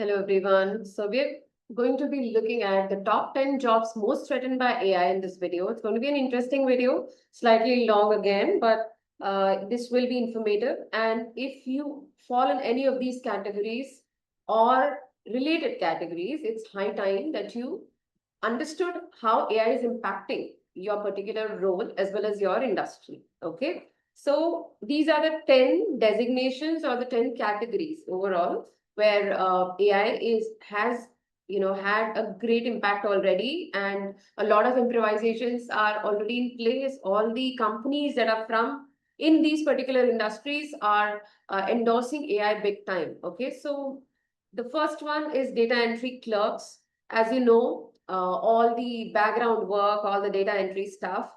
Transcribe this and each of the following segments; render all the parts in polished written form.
Hello, everyone. So we're going to be looking at the top 10 jobs most threatened by AI in this video. It's going to be an interesting video, slightly long again, but this will be informative. And if you fall in any of these categories or related categories, it's high time that you understood how AI is impacting your particular role as well as your industry. Okay. So these are the 10 designations or the 10 categories overall where AI has had a great impact already, and a lot of improvisations are already in place. All the companies that are from in these particular industries are endorsing AI big time. Okay, so the first one is data entry clerks. As you know, all the background work, all the data entry stuff,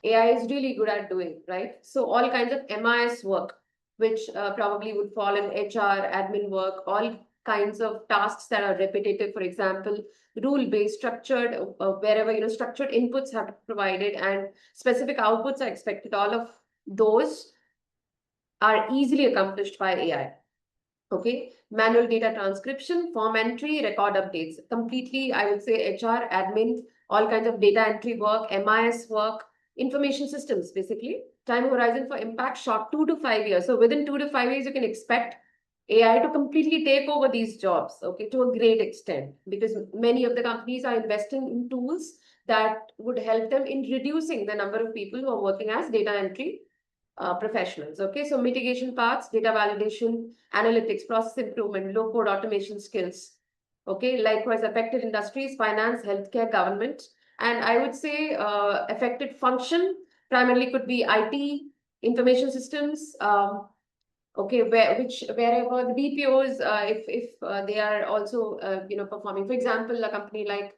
AI is really good at doing, right? So all kinds of MIS work, which probably would fall in HR, admin work, all kinds of tasks that are repetitive, for example, rule-based, structured, wherever, structured inputs have to be provided and specific outputs are expected. All of those are easily accomplished by AI. Okay, manual data transcription, form entry, record updates. Completely, I would say HR, admin, all kinds of data entry work, MIS work, information systems, basically. Time horizon for impact, short 2 to 5 years. So within 2 to 5 years, you can expect AI to completely take over these jobs, okay, to a great extent, because many of the companies are investing in tools that would help them in reducing the number of people who are working as data entry professionals. Okay, so mitigation paths, data validation, analytics, process improvement, low code automation skills. Okay, likewise, affected industries, finance, healthcare, government. And I would say affected function primarily could be IT, information systems. Okay, wherever the BPOs, if they are also performing, for example, a company like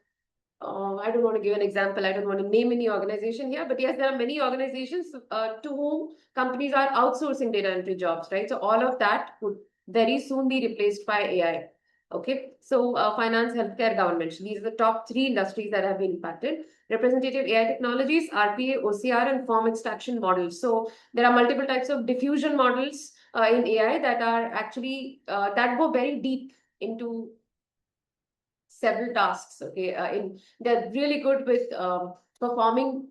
I don't want to give an example. I don't want to name any organization here, but yes, there are many organizations to whom companies are outsourcing data entry jobs, right? So all of that would very soon be replaced by AI. Okay, so finance, healthcare, government. So these are the top three industries that have been impacted. Representative AI technologies, RPA, OCR, and form extraction models. So there are multiple types of diffusion models in AI that are actually that go very deep into several tasks. Okay, they're really good with performing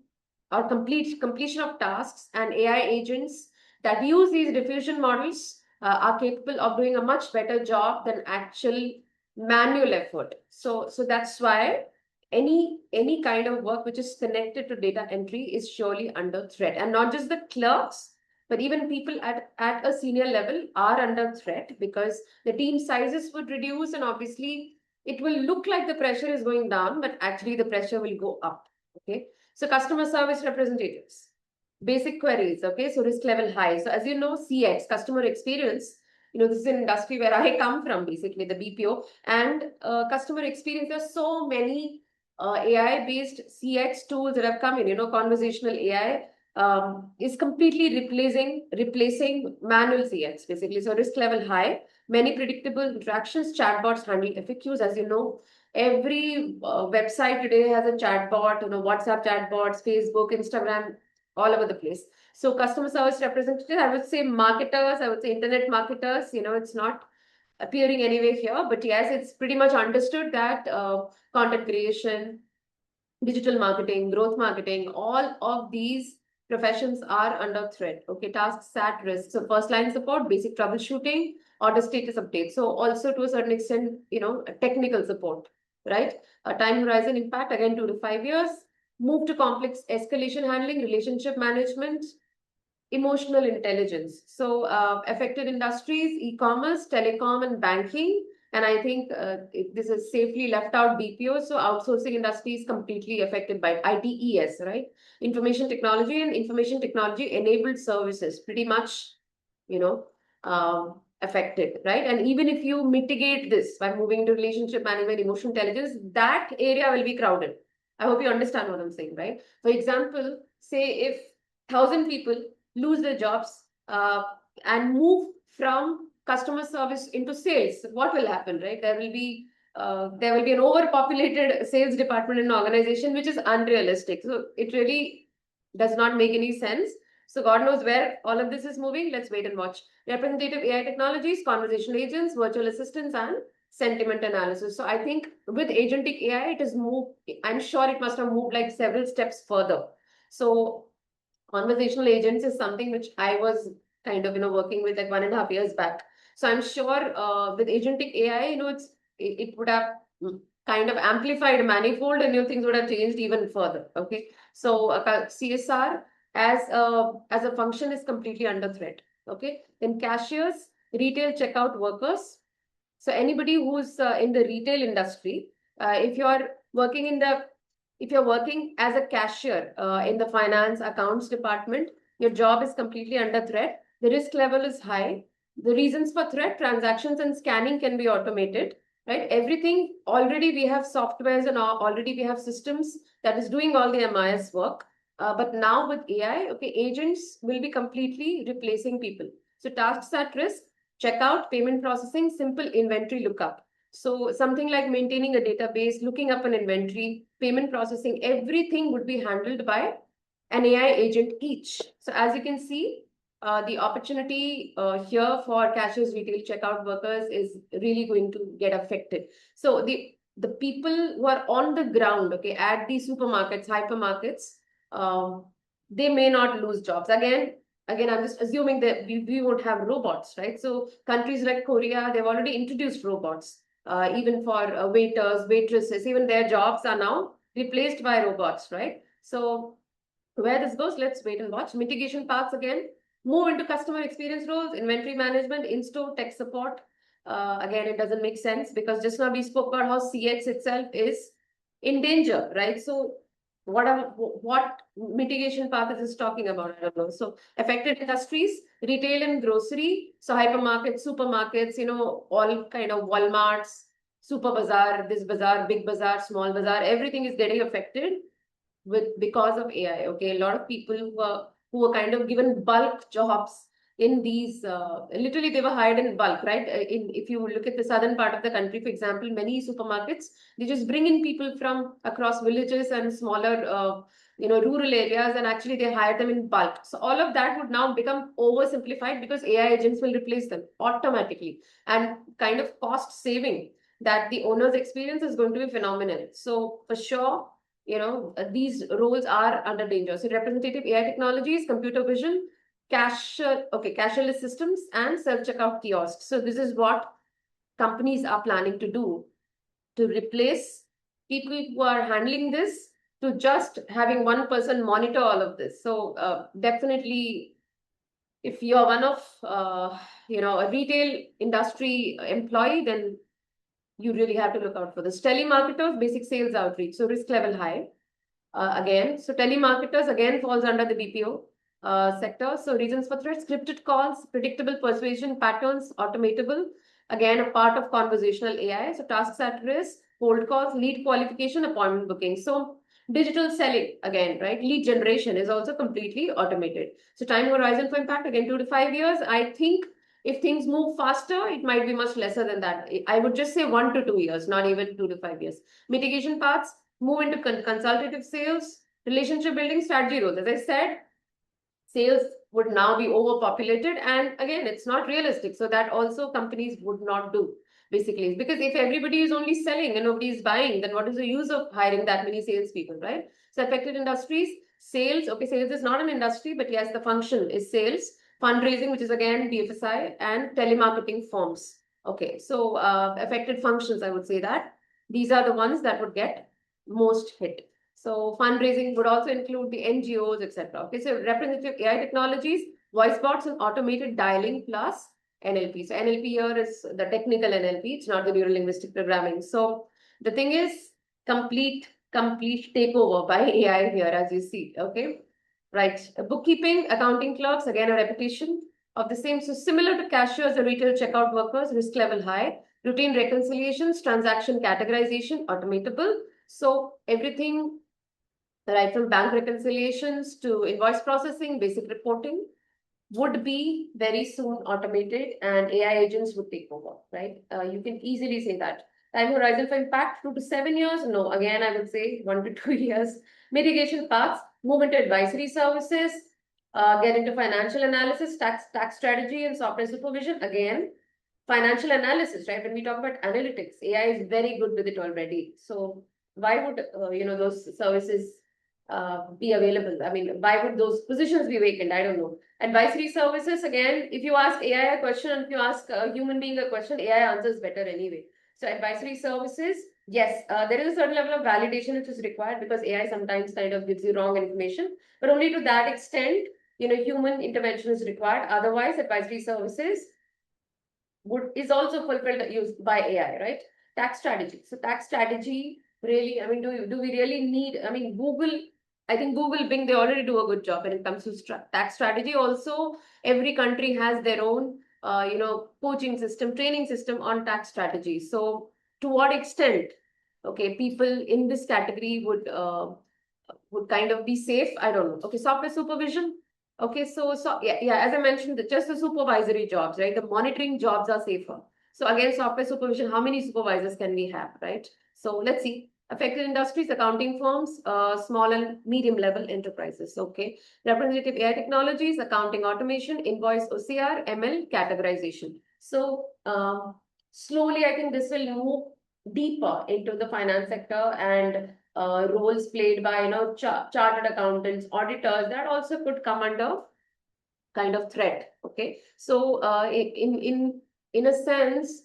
or completion of tasks, and AI agents that use these diffusion models are capable of doing a much better job than actual manual effort. So that's why any kind of work which is connected to data entry is surely under threat, and not just the clerks, but even people at a senior level are under threat, because the team sizes would reduce, and obviously it will look like the pressure is going down, but actually the pressure will go up. Okay. So customer service representatives, basic queries. Okay. So risk level high. So as you know, CX, customer experience, this is an industry where I come from, basically the BPO and customer experience. There's so many AI-based CX tools that have come in, conversational AI is completely replacing manual CX, basically. So risk level high. Many predictable interactions, chatbots handle FAQs. As you know, every website today has a chatbot, WhatsApp chatbots, Facebook, Instagram, all over the place. So customer service representative, I would say marketers, I would say internet marketers, it's not appearing anywhere here, but yes, it's pretty much understood that content creation, digital marketing, growth marketing, all of these professions are under threat. Okay, tasks at risk. So first line support, basic troubleshooting, order status updates. So also to a certain extent, technical support, right? A time horizon impact, again, 2 to 5 years. Move to complex escalation handling, relationship management, emotional intelligence. So affected industries, e-commerce, telecom, and banking. And I think this is safely left out BPO. So outsourcing industry is completely affected by ITES, right? Information technology and information technology enabled services, pretty much, affected, right? And even if you mitigate this by moving to relationship management, emotional intelligence, that area will be crowded. I hope you understand what I'm saying, right? For example, say if 1,000 people lose their jobs and move from customer service into sales, what will happen, right? There will be an overpopulated sales department in an organization, which is unrealistic. So it really does not make any sense. So God knows where all of this is moving. Let's wait and watch. Representative AI technologies, conversational agents, virtual assistants, and sentiment analysis. So I think with agentic AI, it has moved, I'm sure it must have moved like several steps further. So conversational agents is something which I was kind of, working with like 1.5 years back. So I'm sure with agentic AI, it would have kind of amplified manifold and new things would have changed even further. Okay. So CSR as a function is completely under threat. Okay. Then cashiers, retail checkout workers. So anybody who's in the retail industry, if you're working in the if you're working as a cashier in the finance accounts department, your job is completely under threat. The risk level is high. The reasons for threat, transactions and scanning can be automated, right? Everything already we have softwares and already we have systems that is doing all the MIS work. But now with AI, okay, agents will be completely replacing people. So tasks at risk, checkout, payment processing, simple inventory lookup. So something like maintaining a database, looking up an inventory, payment processing, everything would be handled by an AI agent each. So as you can see, the opportunity here for cashiers, retail checkout workers is really going to get affected. So the people who are on the ground, okay, at the supermarkets, hypermarkets, um, they may not lose jobs. Again, I'm just assuming that we won't have robots, right? So countries like Korea, they've already introduced robots, even for waiters, waitresses, even their jobs are now replaced by robots, right? So where this goes, let's wait and watch. Mitigation paths again, move into customer experience roles, inventory management, in-store tech support. Again, it doesn't make sense because just now we spoke about how CX itself is in danger, right? So what mitigation path is this talking about? I don't know. So affected industries, retail and grocery, so hypermarkets, supermarkets, all kind of Walmarts, super bazaar, this bazaar, big bazaar, small bazaar, everything is getting affected because of AI. Okay, a lot of people who were kind of given bulk jobs in these. Literally, they were hired in bulk, right? If you look at the southern part of the country, for example, many supermarkets they just bring in people from across villages and smaller. Rural areas, and actually they hire them in bulk. So all of that would now become oversimplified because AI agents will replace them automatically, and kind of cost saving that the owner's experience is going to be phenomenal. So for sure, these roles are under danger. So representative AI technologies, computer vision, cashierless systems, and self-checkout kiosks. So this is what companies are planning to do to replace people who are handling this to just having one person monitor all of this. So definitely, if you're one of a retail industry employee, then you really have to look out for this. Telemarketers, basic sales outreach, so risk level high. Again, so telemarketers again falls under the BPO sector. So reasons for threat, scripted calls, predictable persuasion patterns, automatable. Again, a part of conversational AI. So tasks at risk, cold calls, lead qualification, appointment booking. So digital selling again, right? Lead generation is also completely automated. So time horizon for impact again 2 to 5 years. I think if things move faster, it might be much lesser than that. I would just say 1 to 2 years, not even 2 to 5 years. Mitigation paths, move into consultative sales, relationship building, strategy roles. As I said, sales would now be overpopulated, and again, it's not realistic. So that also companies would not do basically, because if everybody is only selling and nobody is buying, then what is the use of hiring that many salespeople, right? So affected industries, sales. Okay, sales is not an industry, but yes, the function is sales. Fundraising, which is again BFSI, and telemarketing firms. Okay, so affected functions, I would say that these are the ones that would get most hit. So fundraising would also include the NGOs, etc. Okay, so representative AI technologies, voice bots and automated dialing plus NLP. So NLP here is the technical NLP, it's not the neuro linguistic programming. So the thing is complete takeover by AI here, as you see. Okay, right. Bookkeeping, accounting clerks, again a repetition of the same. So similar to cashiers or retail checkout workers, risk level high, routine reconciliations, transaction categorization, automatable. So everything right from bank reconciliations to invoice processing, basic reporting would be very soon automated and AI agents would take over, right? You can easily say that. Time horizon for impact, 2 to 7 years? No, again, I would say 1 to 2 years. Mitigation paths, move into advisory services, get into financial analysis, tax strategy and software supervision. Again, financial analysis, right? When we talk about analytics, AI is very good with it already. So why would those services be available? I mean, why would those positions be vacant? I don't know. Advisory services, again, if you ask AI a question and if you ask a human being a question, AI answers better anyway. So advisory services, yes, there is a certain level of validation which is required because AI sometimes kind of gives you wrong information, but only to that extent, human intervention is required. Otherwise, advisory services is also fulfilled used by AI, right? Tax strategy. So tax strategy really, I mean, do we really need? I mean, I think Google, Bing, they already do a good job when it comes to tax strategy. Also, every country has their own, coaching system, training system on tax strategy. So, to what extent, okay, people in this category would kind of be safe? I don't know. Okay, software supervision. Okay, so yeah, as I mentioned, just the supervisory jobs, right? The monitoring jobs are safer. So again, software supervision, how many supervisors can we have, right? So let's see. Affected industries, accounting firms, small and medium level enterprises. Okay. Representative AI technologies, accounting automation, invoice OCR, ML, categorization. So slowly, I think this will move deeper into the finance sector, and roles played by chartered accountants, auditors, that also could come under kind of threat. Okay, so in a sense,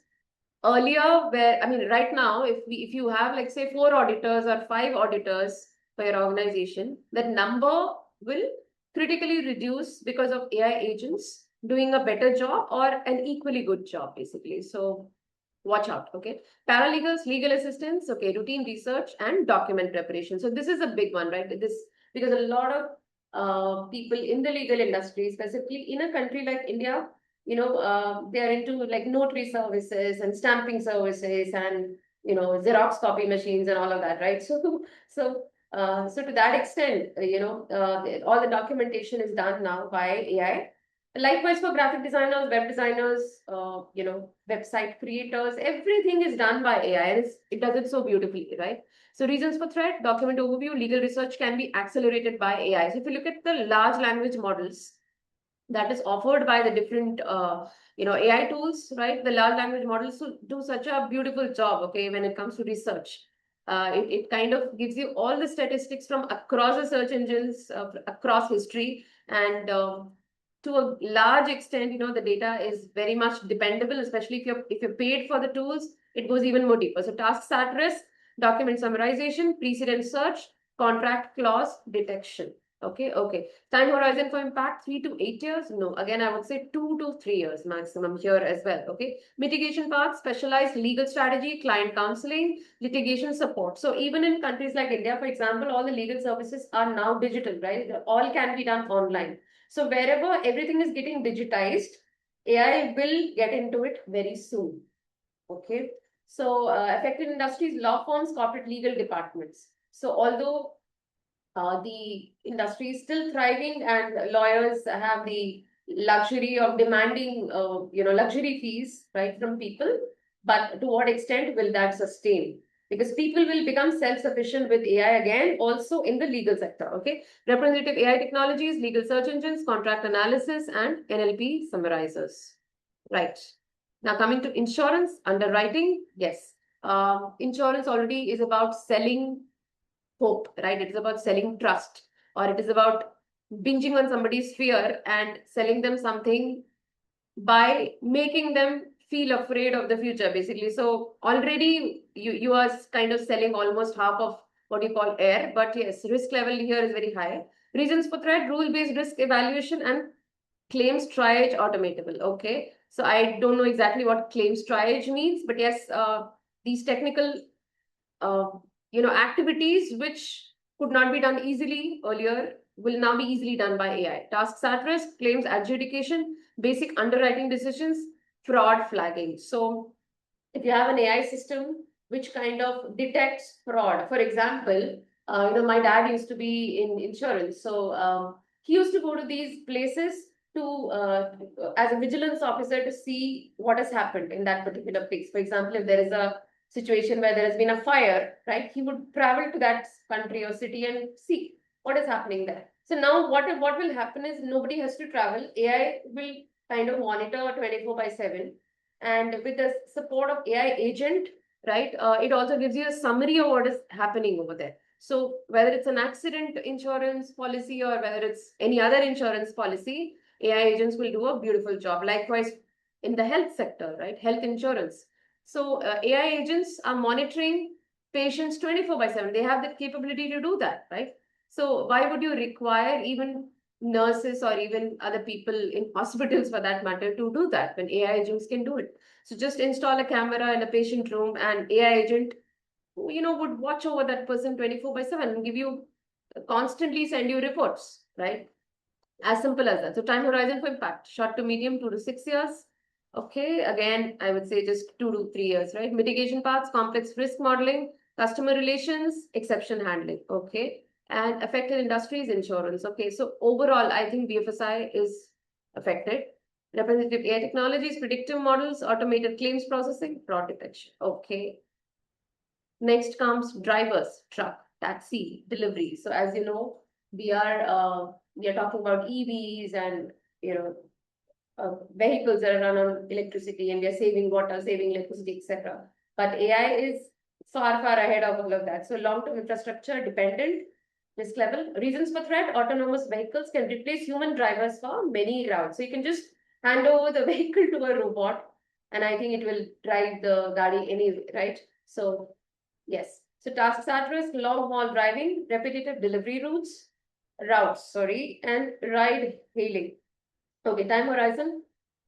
earlier, where I mean, right now, if you have, like, say, 4 auditors or 5 auditors for your organization, that number will critically reduce because of AI agents doing a better job or an equally good job, basically. So watch out. Okay, paralegals, legal assistants, okay, routine research and document preparation. So this is a big one, right? This, because a lot of people in the legal industry, specifically in a country like India, they are into like notary services and stamping services and Xerox copy machines and all of that, right? So to that extent, all the documentation is done now by AI. Likewise, for graphic designers, web designers, website creators, everything is done by AI, and it does it so beautifully, right? So reasons for threat, document overview, legal research can be accelerated by AI. So if you look at the large language models that is offered by the different AI tools, right? The large language models do such a beautiful job, okay, when it comes to research. It kind of gives you all the statistics from across the search engines, across history, and to a large extent, the data is very much dependable, especially if you're paid for the tools. It goes even more deeper. So tasks at risk, document summarization, precedent search, contract clause detection. Okay. Time horizon for impact, 3 to 8 years. No, again, I would say 2 to 3 years maximum here as well. Okay. Mitigation paths, specialized legal strategy, client counseling, litigation support. So even in countries like India, for example, all the legal services are now digital, right? All can be done online. So wherever everything is getting digitized, AI will get into it very soon. Okay. So affected industries, law firms, corporate legal departments. So although the industry is still thriving and lawyers have the luxury of demanding, luxury fees, right, from people. But to what extent will that sustain? Because people will become self-sufficient with AI again, also in the legal sector. Okay, representative AI technologies, legal search engines, contract analysis, and NLP summarizers. Right. Now coming to insurance, underwriting, yes. Insurance already is about selling hope, right? It is about selling trust, or it is about binging on somebody's fear and selling them something by making them feel afraid of the future, basically. So already you are kind of selling almost half of what you call air, but yes, risk level here is very high. Reasons for threat, rule-based risk evaluation, and claims triage automatable. Okay, so I don't know exactly what claims triage means, but yes, these technical uh, activities which could not be done easily earlier will now be easily done by AI. Tasks at risk, claims adjudication, basic underwriting decisions, fraud flagging. So if you have an AI system which kind of detects fraud, for example, my dad used to be in insurance, so he used to go to these places to as a vigilance officer to see what has happened in that particular place. For example, if there is a situation where there has been a fire, right, he would travel to that country or city and see what is happening there. So now what will happen is nobody has to travel. AI will kind of monitor 24/7, And with the support of AI agent, right, it also gives you a summary of what is happening over there. So whether it's an accident insurance policy or whether it's any other insurance policy, AI agents will do a beautiful job. Likewise, in the health sector, right, health insurance. So AI agents are monitoring patients 24 by 7. They have the capability to do that, right? So why would you require even nurses or even other people in hospitals for that matter to do that when AI agents can do it? So just install a camera in a patient room and AI agent, would watch over that person 24 by 7 and give you constantly send you reports, right? As simple as that. So time horizon for impact, short to medium, 2 to 6 years. Okay, again, I would say just 2 to 3 years, right? Mitigation paths, complex risk modeling, customer relations, exception handling. Okay. And affected industries, insurance. Okay. So overall, I think BFSI is affected. Representative AI technologies, predictive models, automated claims processing, fraud detection. Okay. Next comes drivers, truck, taxi, delivery. So as you know, we are talking about EVs and you know vehicles that run on electricity, and we are saving water, saving electricity, etc. But AI is far ahead of all of that. So long-term infrastructure dependent, risk level, reasons for threat: autonomous vehicles can replace human drivers for many routes. So you can just hand over the vehicle to a robot, and I think it will drive the gadi anyway, right? So yes. So tasks at risk: long haul driving, repetitive delivery routes, sorry, and ride hailing. Okay, time horizon,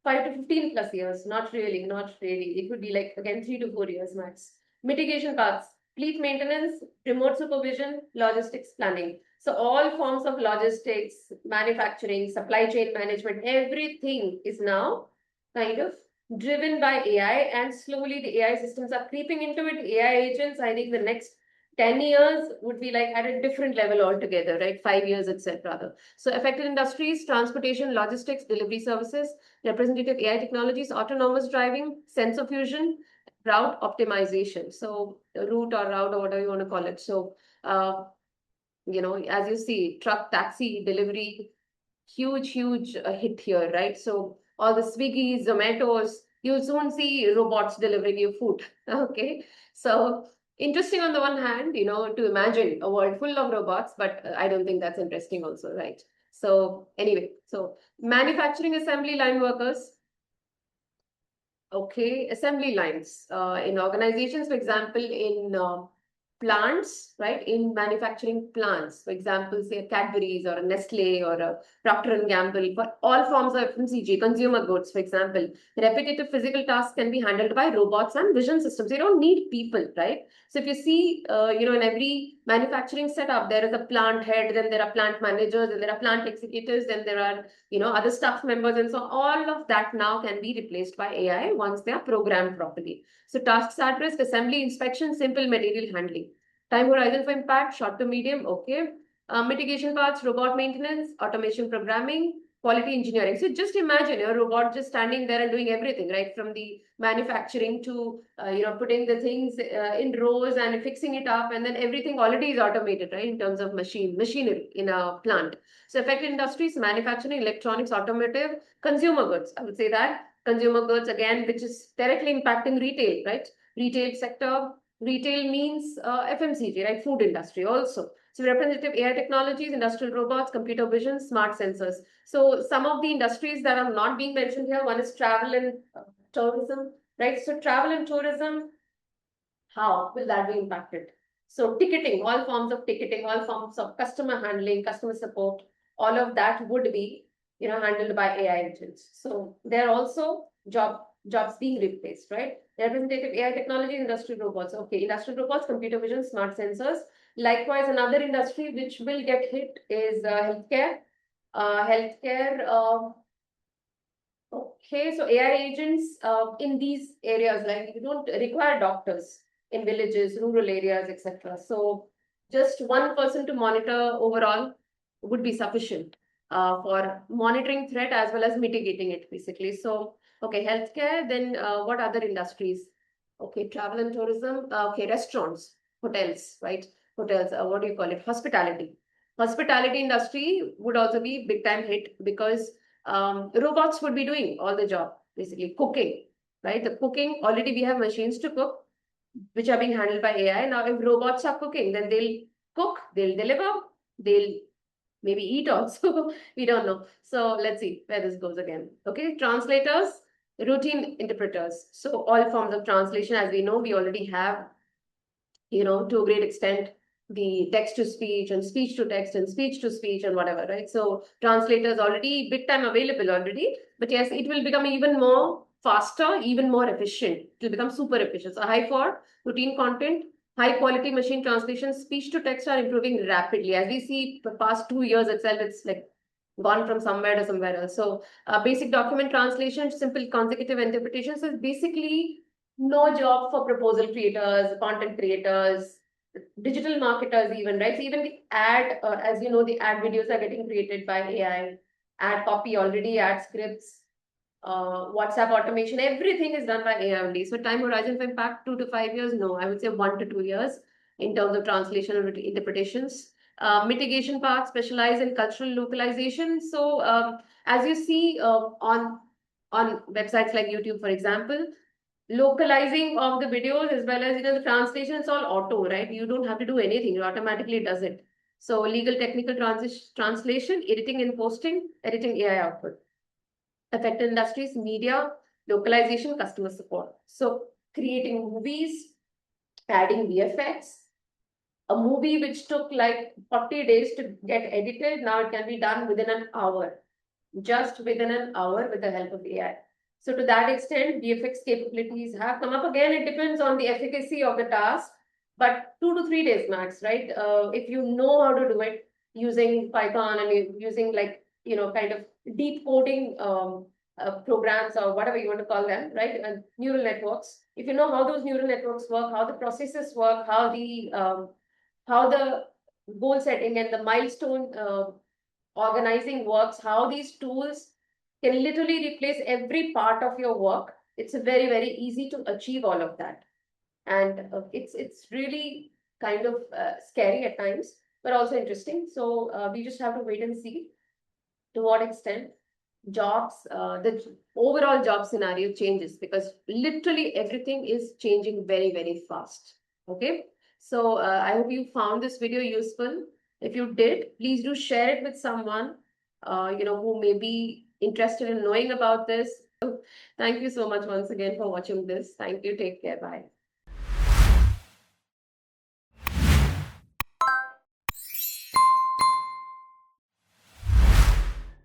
5 to 15 plus years. Not really. It could be like again 3 to 4 years max. Mitigation paths, fleet maintenance, remote supervision, logistics planning. So all forms of logistics, manufacturing, supply chain management, everything is now kind of driven by AI, and slowly the AI systems are creeping into it. AI agents, I think the next 10 years would be like at a different level altogether, right? 5 years, etc. Rather. So affected industries, transportation, logistics, delivery services, representative AI technologies, autonomous driving, sensor fusion, route optimization. So route or route or whatever you want to call it. So, as you see, truck, taxi, delivery, huge hit here, right? So all the Swiggy, Zomatos, you'll soon see robots delivering you food. Okay, so interesting on the one hand, to imagine a world full of robots, but I don't think that's interesting also, right? So anyway, so manufacturing assembly line workers. Okay, assembly lines in organizations, for example, in plants, right? In manufacturing plants, for example, say a Cadbury's or a Nestle or a Procter and Gamble, for all forms of FMCG, consumer goods, for example, repetitive physical tasks can be handled by robots and vision systems. You don't need people, right? So if you see, in every manufacturing setup, there is a plant head, then there are plant managers, then there are plant executives, then there are other staff members, and so all of that now can be replaced by AI once they are programmed properly. So tasks at risk, assembly, inspection, simple material handling. Time horizon for impact, short to medium, okay. Mitigation paths, robot maintenance, automation programming, quality engineering. So just imagine a robot just standing there and doing everything, right? From the manufacturing to, putting the things in rows and fixing it up, and then everything already is automated, right? In terms of machinery in a plant. So affected industries, manufacturing, electronics, automotive, consumer goods. I would say that consumer goods again, which is directly impacting retail, right? Retail sector, retail means FMCG, right? Food industry also. So representative AI technologies, industrial robots, computer vision, smart sensors. So some of the industries that are not being mentioned here, one is travel and tourism, right? So travel and tourism, how will that be impacted? So ticketing, all forms of ticketing, all forms of customer handling, customer support, all of that would be, handled by AI agents. So there are also jobs being replaced, right? Representative AI technology, industrial robots. Okay, industrial robots, computer vision, smart sensors. Likewise, another industry which will get hit is healthcare. Healthcare. Okay, so AI agents in these areas, like you don't require doctors in villages, rural areas, etc. So just one person to monitor overall would be sufficient for monitoring threat as well as mitigating it, basically. So, okay, healthcare, then what other industries? Okay, travel and tourism, okay, restaurants, hotels, right? Hotels, what do you call it? Hospitality. Hospitality industry would also be big time hit because robots would be doing all the job, basically cooking. right? The cooking, already we have machines to cook, which are being handled by AI. Now, if robots are cooking, then they'll cook, they'll deliver, they'll maybe eat also. We don't know. So let's see where this goes again. Okay, translators, routine interpreters. So all forms of translation, as we know, we already have, to a great extent, the text to speech and speech to text and speech to speech and whatever, right? So translators already big time available already, but yes, it will become even more faster, even more efficient. It will become super efficient. So high for routine content, high quality machine translation, speech to text are improving rapidly. As we see the past 2 years itself, it's like gone from somewhere to somewhere else. So basic document translation, simple consecutive interpretation. So basically no job for proposal creators, content creators, digital marketers even, right? So even the ad, as you know, the ad videos are getting created by AI, ad copy already, ad scripts, WhatsApp automation, everything is done by AI only. So time horizon for impact 2 to 5 years, no, I would say 1 to 2 years in terms of translation and interpretations. Mitigation part, specialize in cultural localization. So as you see on websites like YouTube, for example, localizing of the videos as well as the translation, it's all auto, right? You don't have to do anything, it automatically does it. So legal technical translation, editing and posting, editing AI output. Affected industries, media, localization, customer support. So creating movies, adding VFX, a movie which took like 40 days to get edited, now it can be done within an hour, just within an hour with the help of AI. So to that extent, VFX capabilities have come up. Again, it depends on the efficacy of the task, but 2 to 3 days max, right? If you know how to do it using Python and using like, kind of deep coding programs or whatever you want to call them, right? And neural networks. If you know how those neural networks work, how the processes work, how the goal setting and the milestone organizing works, how these tools can literally replace every part of your work. It's very, very easy to achieve all of that. And it's really kind of scary at times, but also interesting. So we just have to wait and see to what extent the overall job scenario changes, because literally everything is changing very, very fast. Okay. So I hope you found this video useful. If you did, please do share it with someone, who may be interested in knowing about this. Thank you so much once again for watching this. Thank you. Take care. Bye.